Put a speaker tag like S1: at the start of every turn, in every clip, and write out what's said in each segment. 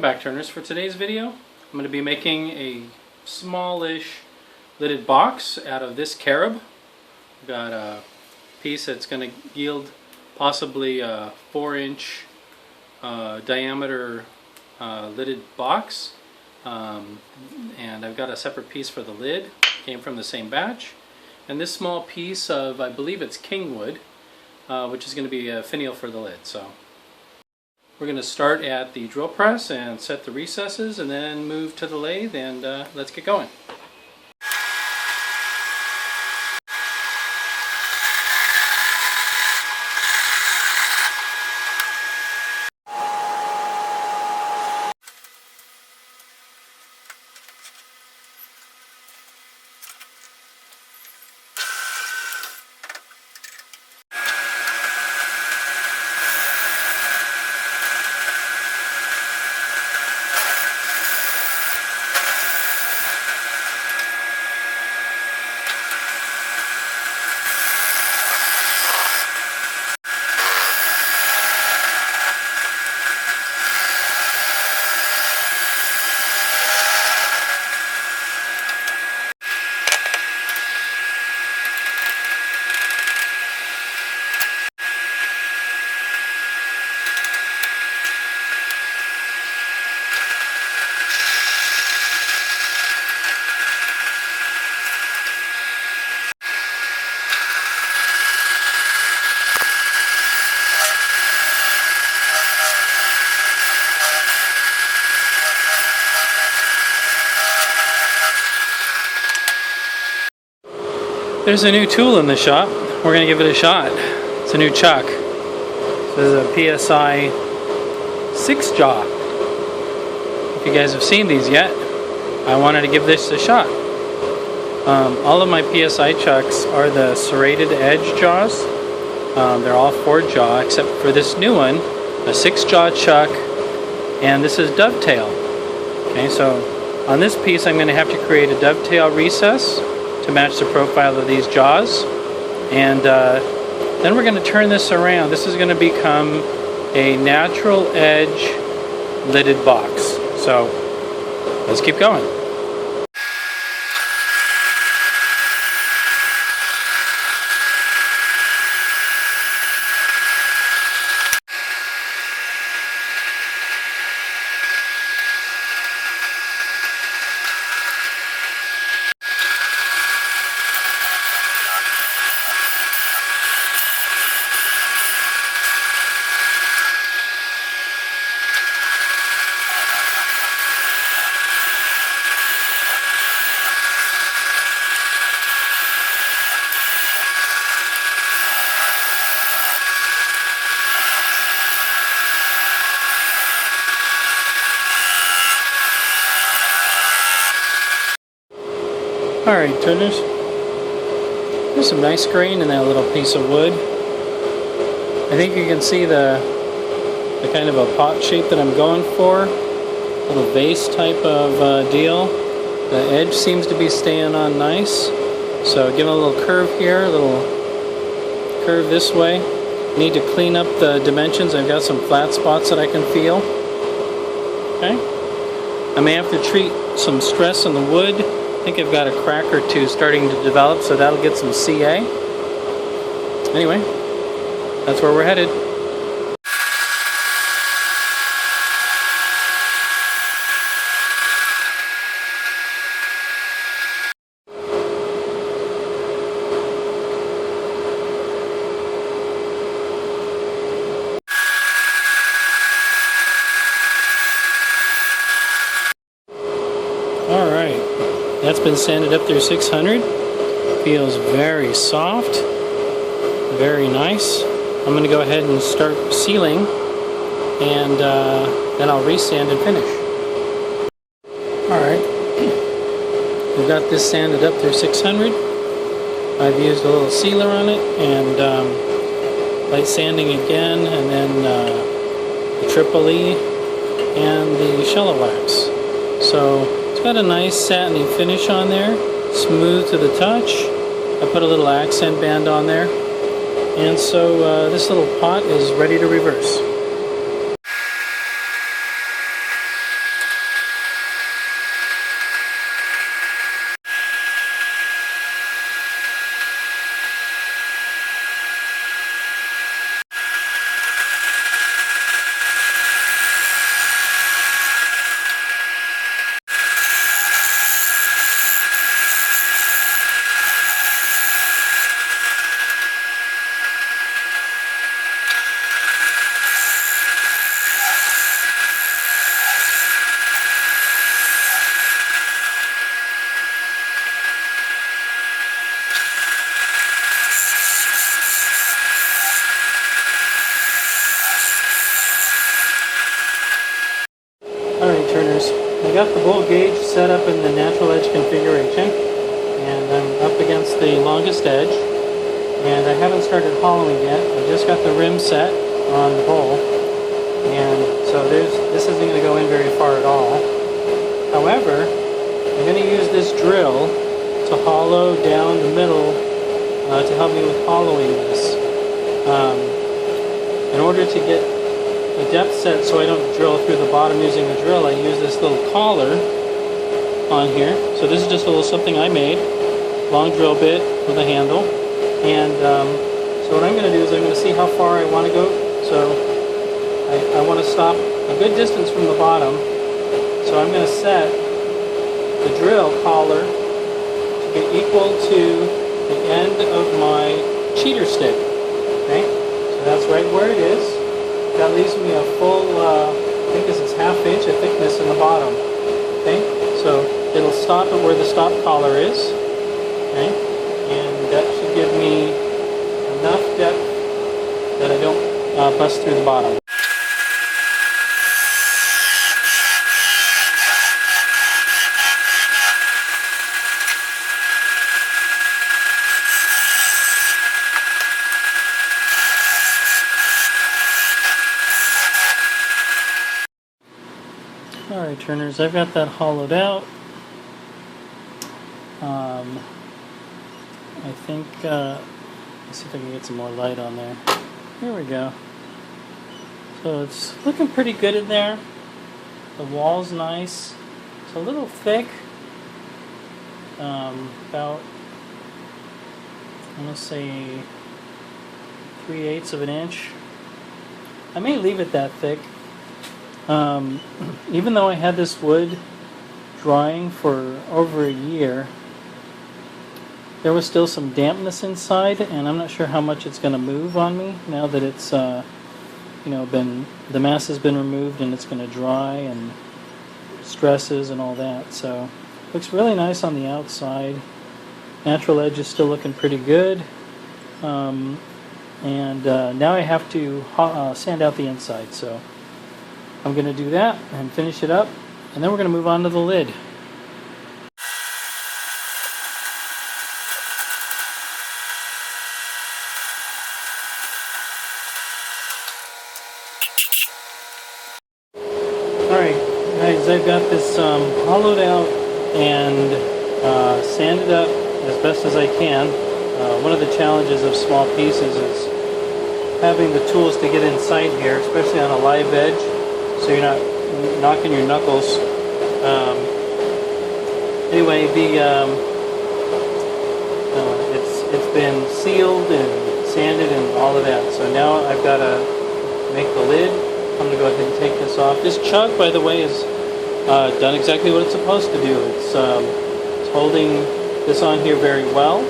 S1: back, turners. For today's video, I'm going to be making a smallish lidded box out of this Carob. I've got a piece that's going to yield possibly a 4-inch diameter lidded box, and I've got a separate piece for the lid. Came from the same batch, and this small piece of, I believe it's king wood, which is going to be a finial for the lid. So we're going to start at the drill press and set the recesses, and then move to the lathe, and let's get going. There's a new tool in the shop. We're going to give it a shot. It's a new chuck. This is a PSI 6-jaw. If you guys have seen these yet, I wanted to give this a shot. All of my PSI chucks are the serrated edge jaws. They're all 4-jaw except for this new one, a 6-jaw chuck, and this is dovetail. Okay, so on this piece I'm going to have to create a dovetail recess to match the profile of these jaws, and then we're going to turn this around. This is going to become a natural edge lidded box. So let's keep going. Alright, turners, there's some nice grain in that little piece of wood. I think you can see the kind of a pot shape that I'm going for. A little vase type of deal. The edge seems to be staying on nice. So give it a little curve here, a little curve this way. Need to clean up the dimensions. I've got some flat spots that I can feel. Okay. I may have to treat some stress on the wood. I think I've got a crack or two starting to develop, so that'll get some CA. Anyway, that's where we're headed. Alright, that's been sanded up through 600. Feels very soft, very nice. I'm going to go ahead and start sealing, and then I'll resand and finish. Alright, we've got this sanded up through 600. I've used a little sealer on it, and light sanding again, and then the Triple E and the Shallow Wax. So got a nice satiny finish on there, smooth to the touch. I put a little accent band on there, and so this little pot is ready to reverse. I got the bowl gauge set up in the natural edge configuration, and I'm up against the longest edge, and I haven't started hollowing yet. I just got the rim set on the bowl, and so this isn't going to go in very far at all. However, I'm going to use this drill to hollow down the middle to help me with hollowing this. In order to get a depth set so I don't drill through the bottom using the drill, I use this little collar on here. So this is just a little something I made, long drill bit with a handle. And so what I'm going to do is I'm going to see how far I want to go. So I want to stop a good distance from the bottom. So I'm going to set the drill collar to be equal to the end of my cheater stick. Okay, so that's right where it is. That leaves me a full, I think this is ½ inch of thickness in the bottom. Okay, so it'll stop at where the stop collar is. Okay, and that should give me enough depth that I don't bust through the bottom. Alright, turners, I've got that hollowed out. I think, let's see if I can get some more light on there. Here we go. So it's looking pretty good in there. The wall's nice. It's a little thick. About, I'm going to say 3/8 of an inch. I may leave it that thick. Even though I had this wood drying for over a year, there was still some dampness inside, and I'm not sure how much it's going to move on me now that it's the mass has been removed and it's going to dry and stresses and all that. So looks really nice on the outside. Natural edge is still looking pretty good, and now I have to sand out the inside. So I'm going to do that and finish it up, and then we're going to move on to the lid. Alright guys, I've got this hollowed out and sanded up as best as I can. One of the challenges of small pieces is having the tools to get inside here, especially on a live edge, so you're not knocking your knuckles. Anyway, it's been sealed and sanded and all of that. So now I've got to make the lid. I'm going to go ahead and take this off. This chuck, by the way, is done exactly what it's supposed to do. It's holding this on here very well,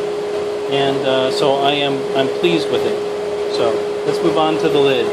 S1: and so I'm pleased with it. So let's move on to the lid.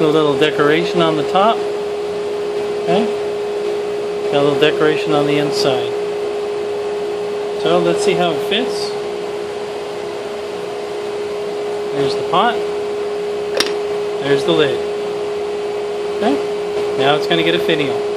S1: a little decoration on the top. Okay. Got a little decoration on the inside. So let's see how it fits. There's the pot. There's the lid. Okay. Now it's going to get a finial.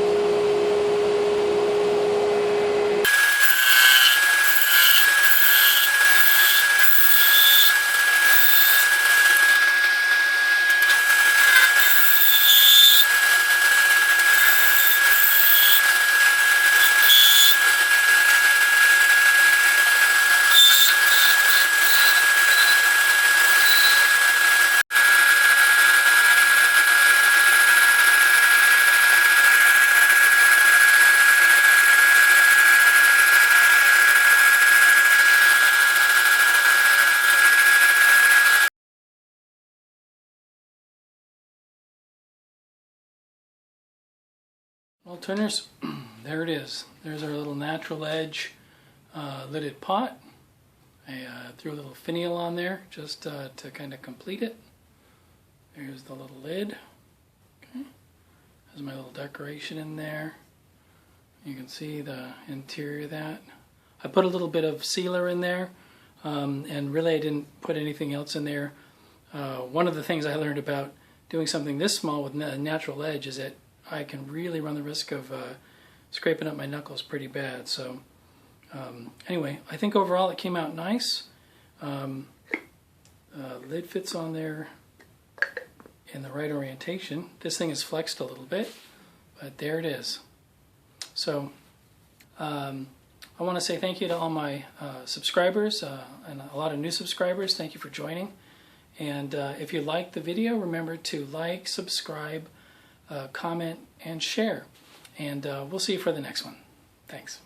S1: Well, Turners, there it is. There's our little natural edge lidded pot. I threw a little finial on there just to kind of complete it. There's the little lid. Okay. There's my little decoration in there. You can see the interior of that. I put a little bit of sealer in there, and really I didn't put anything else in there. One of the things I learned about doing something this small with a natural edge is that I can really run the risk of scraping up my knuckles pretty bad. So anyway, I think overall it came out nice. Lid fits on there in the right orientation. This thing is flexed a little bit, but there it is. So I want to say thank you to all my subscribers and a lot of new subscribers. Thank you for joining. And if you liked the video, remember to like, subscribe, comment, and share. And we'll see you for the next one. Thanks.